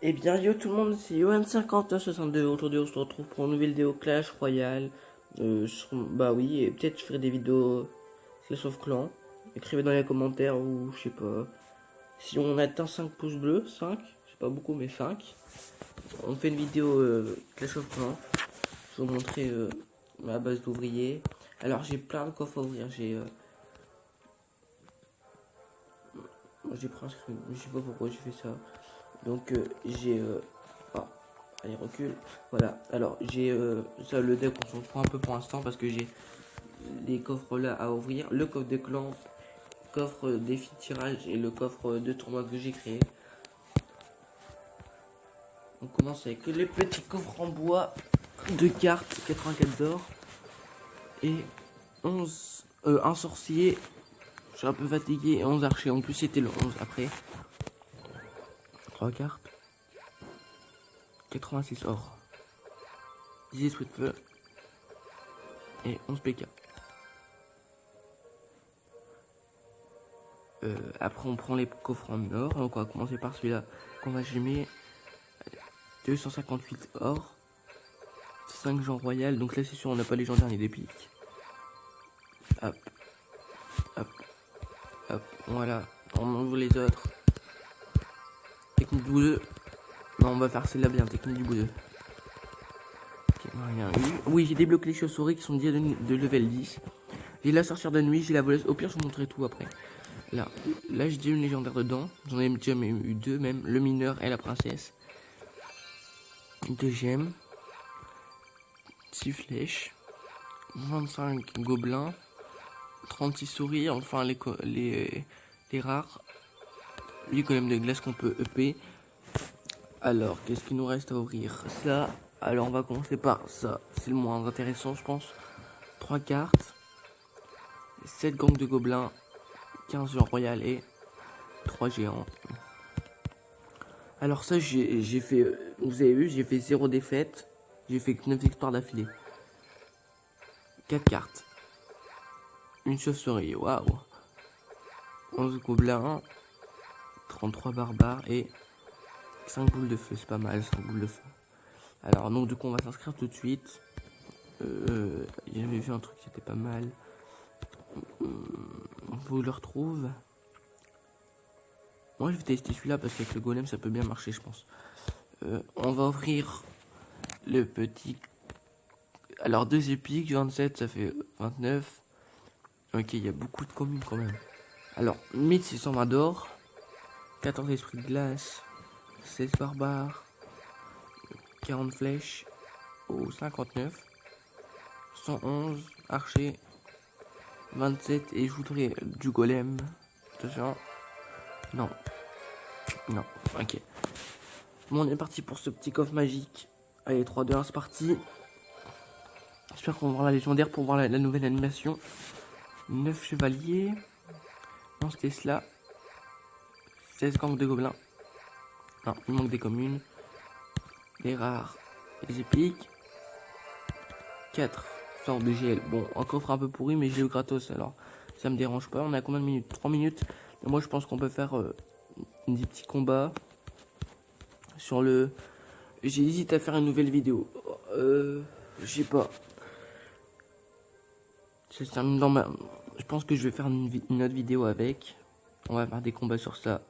Eh bien yo tout le monde, c'est Johan5962. Aujourd'hui on se retrouve pour une nouvelle vidéo Clash Royale. Bah oui, et peut-être je ferai des vidéos Clash of Clans. Écrivez dans les commentaires ou je sais pas. Si on atteint 5 pouces bleus, 5, c'est pas beaucoup mais 5. On fait une vidéo Clash of Clans. Je vais vous montrer ma base d'ouvriers. Alors j'ai plein de coffres à ouvrir. J'ai pris un screen, je sais pas pourquoi j'ai fait ça. Donc oh, allez recule. Voilà. Alors j'ai ça le deck on s'en fout un peu pour l'instant parce que j'ai les coffres là à ouvrir. Le coffre de clan, coffre défi de tirage et le coffre de tournoi que j'ai créé. On commence avec les petits coffres en bois de cartes 84 d'or et 11 un sorcier. Je suis un peu fatigué et 11 archers. En plus c'était le 11 après. 3 cartes. 86 or. 10 sweet feu et 11 PK. Après on prend les coffres en or. Donc on va commencer par celui-là qu'on va gémer. 258 or. 5 gens royal. Donc là c'est sûr on n'a pas légendaire ni d'épique. Hop. Hop. Hop. Voilà. On ouvre les autres. Technique du bout. Non on va faire celle-là bien. Technique du bout. Ok, rien eu. Oui j'ai débloqué les chauves-souris qui sont déjà de level 10. J'ai la sorcière de nuit. J'ai la voleuse. Au pire je vous montrerai tout après. Là j'ai déjà une légendaire dedans. J'en ai déjà eu deux même. Le mineur et la princesse. 2 gemmes. 6 flèches. 25 gobelins. 36 souris. Enfin les rares. 8 golems de glace qu'on peut EP. Alors qu'est-ce qu'il nous reste à ouvrir? Ça. Alors on va commencer par ça. C'est le moins intéressant je pense. 3 cartes. 7 gangs de gobelins. 15 géants royal et 3 géants. Alors ça j'ai fait, vous avez vu, j'ai fait 0 défaite, j'ai fait 9 victoires d'affilée. 4 cartes. Une chauve-souris, waouh. 11 gobelins, 33 barbares et 5 boules de feu, c'est pas mal 5 boules de feu. Alors donc du coup on va s'inscrire tout de suite. J'avais vu un truc qui était pas mal. Vous le retrouve. Moi je vais tester celui-là parce qu'avec le golem ça peut bien marcher je pense. On va ouvrir le petit. Alors 2 épiques, 27 ça fait 29. Ok il y a beaucoup de communes quand même. Alors 1620 d'or. 14 esprits de glace. 16 barbares. 40 flèches. Au 59. 111 archers. 27 et je voudrais du golem. Attention. Non. Non. Ok. Bon on est parti pour ce petit coffre magique. Allez 3, 2, 1 c'est parti. J'espère qu'on va voir la légendaire pour voir la nouvelle animation. 9 chevaliers. 11 Tesla. 16 gangs de gobelins. Non, il manque des communes. Les rares. Les épiques. 4 sortes de GL. Bon, un coffre un peu pourri, mais je l'ai eu gratos alors. Ça me dérange pas. On a combien de minutes? 3 minutes. Et moi, je pense qu'on peut faire des petits combats. Sur le. J'hésite à faire une nouvelle vidéo. Je sais pas. Ça se termine dans ma. Je pense que je vais faire une autre vidéo avec. On va faire des combats sur ça.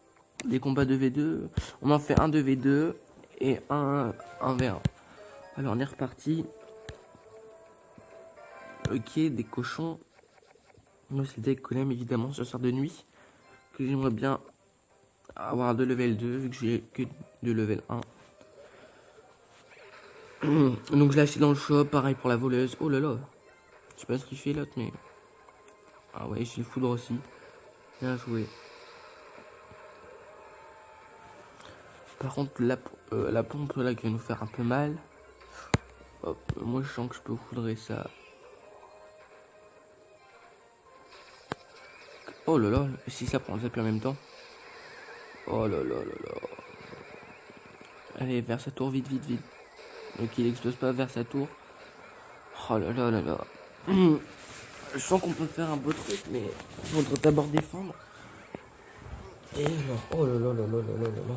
Des combats de V2. On en fait un de V2 et un V1. Alors on est reparti. Ok, des cochons. Moi c'est le deck golem évidemment, ça sert de nuit. Que j'aimerais bien avoir de level 2 vu que j'ai que de level 1. Donc je l'ai acheté dans le shop, pareil pour la voleuse. Oh là là. Je sais pas ce qu'il fait l'autre mais. Ah ouais, j'ai foudre aussi. Bien joué. Par contre la pompe là qui va nous faire un peu mal. Hop, moi je sens que je peux foudrer ça. Oh là là, si ça prend le zappy en même temps. Oh là là là là. Allez, vers sa tour, vite, vite, vite. Donc il explose pas vers sa tour. Oh là là là là. Je sens qu'on peut faire un beau truc, mais il faudra d'abord défendre. Et alors, oh là là là là là là là.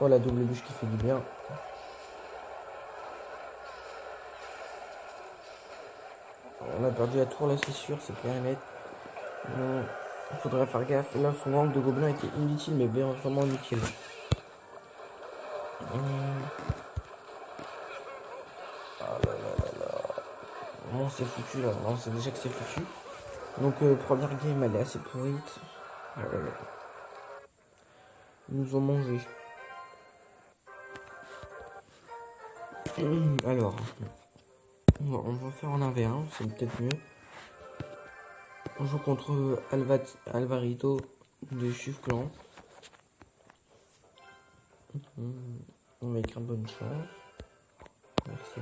Oh, la double bûche qui fait du bien. On a perdu la tour là, c'est sûr, c'est clair et net. Il faudrait faire gaffe. Là, son angle de gobelin était inutile, mais bien vraiment inutile. Ah là là là là. Bon, c'est foutu là. On sait déjà que c'est foutu. Donc, première game, elle est assez pourrite. Ils nous ont mangé. Alors, on va faire en 1v1, c'est peut-être mieux. On joue contre Alvarito de Chuf Clan. On va écrire bonne chance. Merci.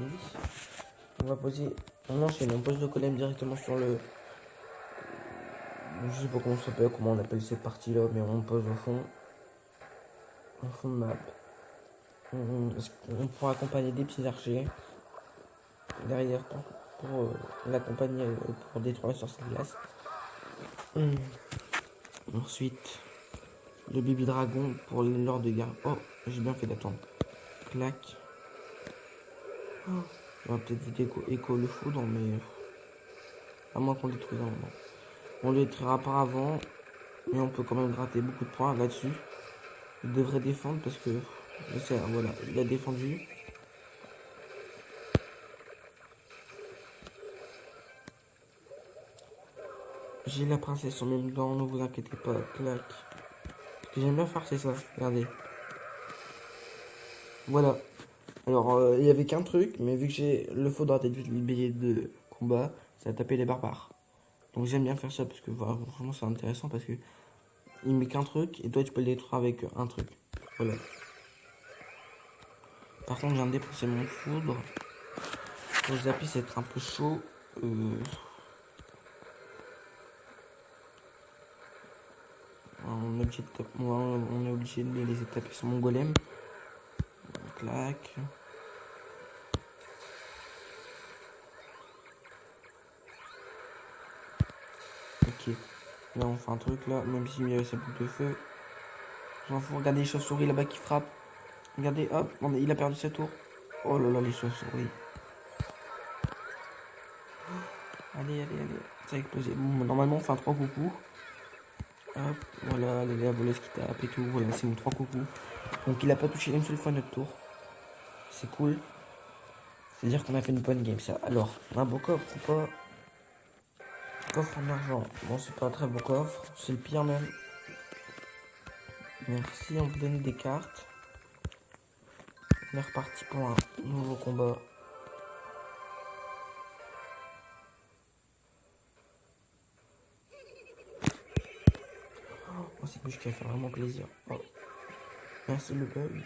On va poser. On enchaîne, on pose le golem directement sur le. Je sais pas comment ça s'appelle, comment on appelle cette partie là, mais on pose au fond. Au fond de map. On pourra accompagner des petits archers derrière pour l'accompagner pour détruire sur cette glace. Ensuite, le bébé dragon pour l'ordre de guerre. Oh, j'ai bien fait d'attendre. Clac. Oh, on va peut-être vite écho le foudre, mais à moins qu'on le détruise un moment. On le détruira par avant, mais on peut quand même gratter beaucoup de points là-dessus. Il devrait défendre parce que voilà, il a défendu. J'ai la princesse en même temps, ne vous inquiétez pas, clac. Ce que j'aime bien faire, c'est ça, regardez. Voilà. Alors, il y avait qu'un truc, mais vu que j'ai le faux dans la tête du billet de combat, ça a tapé les barbares. Donc j'aime bien faire ça parce que voilà, vraiment c'est intéressant parce que il met qu'un truc et toi tu peux le détruire avec un truc. Voilà. Par contre, je viens de dépenser mon foudre. Pour zapper, ça va être un peu chaud. On est obligé de les taper sur mon golem. Clac. Ok. Là, on fait un truc là, même s'il y avait sa boule de feu. J'en fous. Regardez les chauves-souris là-bas qui frappent. Regardez, hop, il a perdu sa tour. Oh là là, les chauves-souris. Allez, ça a explosé. Bon, normalement, on fait un 3 coucou. Hop, voilà, la voleuse qui tape et tout. Voilà, c'est mon 3 coucou. Donc, il a pas touché une seule fois notre tour. C'est cool. C'est-à-dire qu'on a fait une bonne game, ça. Alors, un beau coffre ou pas? Coffre en argent. Bon, c'est pas un très beau coffre. C'est le pire même. Merci, on vous donne des cartes. On est reparti pour un nouveau combat. Oh, c'est bûche qui va faire vraiment plaisir. Oh. Merci le bug.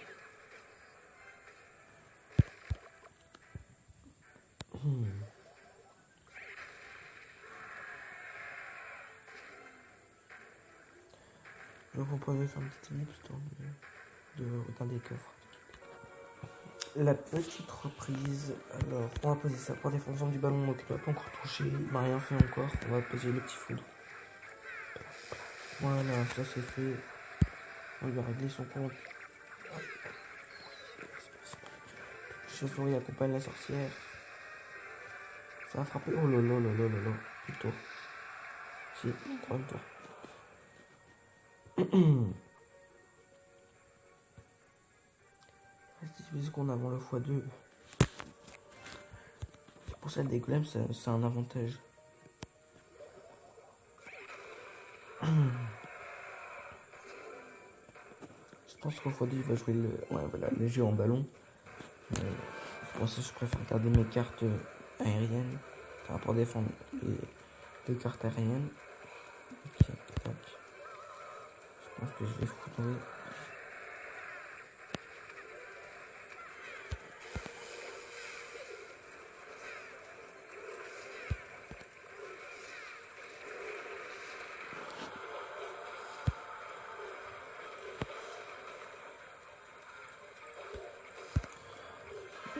Je vous propose de faire un petit lips de regarder les coffres. La petite reprise. Alors, on va poser ça pour défense du ballon. Donc, il n'a pas encore touché. Il n'a rien fait encore. On va poser le petit foudre. Voilà, ça c'est fait. On lui a réglé son compte. Chauve-souris accompagne la sorcière. Ça a frappé. Oh là là là là là là. Une tour. Si, encore une tour. Reste 18 secondes avant le x2. C'est pour ça que des golems, c'est un avantage. Je pense qu'au x2, il va jouer le jeu en ballon. C'est pour ça que je préfère garder mes cartes aériennes. Enfin, pour défendre les deux cartes aériennes. Ok, tac. Je pense que je vais foudrer.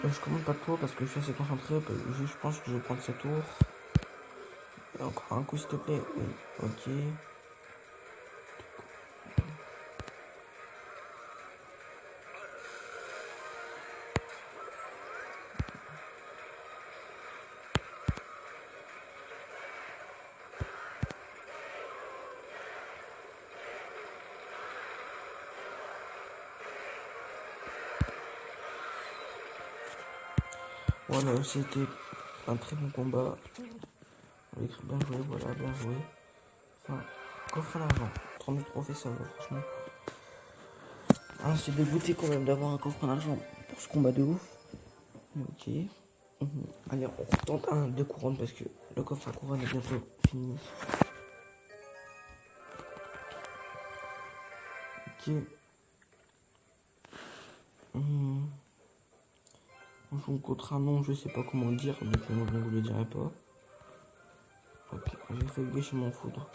Je commande pas de tour parce que je suis assez concentré. Je pense que je vais prendre ce tour. Et encore un coup s'il te plaît. Oui, ok. Voilà, c'était un très bon combat. On va écrire bien joué, voilà, bien joué. Enfin, coffre en argent. 30 000 trophées, ça va, franchement. Ah, c'est dégoûté quand même d'avoir un coffre en argent pour ce combat de ouf. Ok. Allez, on retente un de couronne parce que le coffre à couronne est bientôt fini. Ok. On joue contre un nom, je sais pas comment le dire, donc je ne vous le dirai pas. Ok, j'ai fait gâcher mon foudre.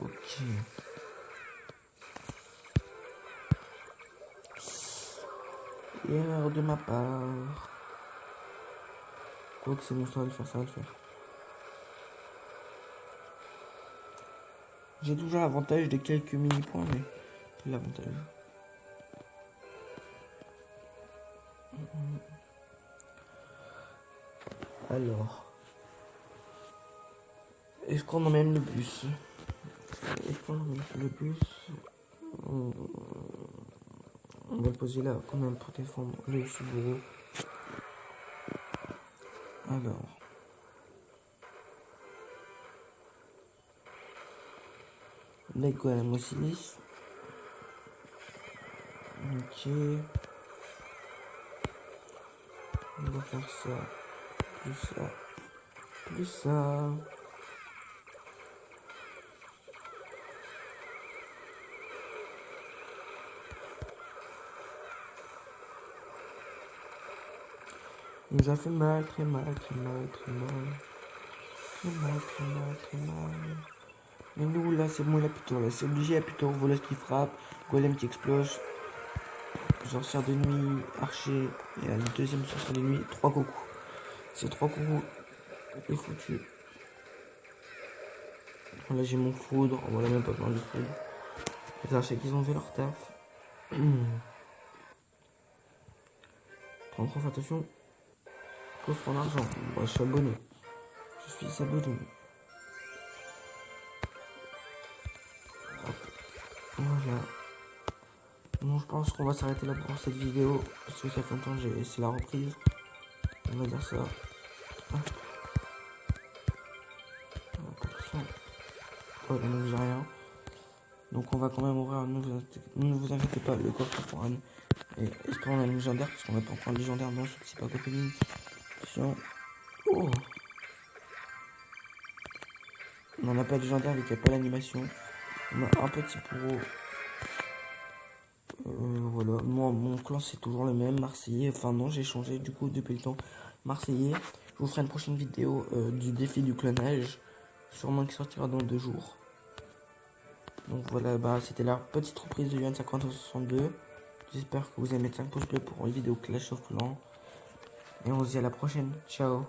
Ok. Erreur de ma part. Quoi que c'est bon, ça va le faire, ça va le faire. J'ai toujours l'avantage de quelques mini-points, mais plus l'avantage. Alors. Est-ce qu'on emmène le bus? Est-ce qu'on emmène le bus? On va le poser là quand même pour défendre le Subaru. Alors. Les golems aussi. Ok. On va faire ça. Plus ça. Plus ça. Il nous a fait mal, très mal, très mal, très mal. Très mal, très mal, très mal. Mais nous, là, c'est bon, il a plus tort. Là, c'est obligé, il a plus tort. Voleuse qui frappe, golem qui explose. Sorcière de nuit, archer. Et là, le deuxième sorcière de nuit, 3 coucous. Ces 3 coucous est foutu. Là, j'ai mon foudre. Voilà, même pas besoin de foudre. Les archers qu'ils ont fait leur taf. 33, attention. Coffre en argent. Moi, je suis abonné. Je suis abonné. Hop. Voilà. Bon, je pense qu'on va s'arrêter là pour cette vidéo. Parce que ça fait longtemps que c'est la reprise. On va dire ça. Ah. Attention. Ouais, donc j'ai rien. Donc on va quand même ouvrir. Ne vous inquiétez pas, le coffre pour un. Et espérons on a le légendaire. Parce qu'on va pas prendre le légendaire dans ce c'est pas copine. Attention. Oh. On n'en a pas de légendaire vu qu'il n'y a pas l'animation. On a un petit pro. Voilà, moi mon clan c'est toujours le même, Marseillais. Enfin non, j'ai changé du coup depuis le temps. Marseillais. Je vous ferai une prochaine vidéo du défi du clonage. Sûrement qui sortira dans 2 jours. Donc voilà, bah c'était la petite reprise de UN5062. J'espère que vous allez mettre 5 pouces bleus pour une vidéo Clash of Clans. Et on se dit à la prochaine. Ciao.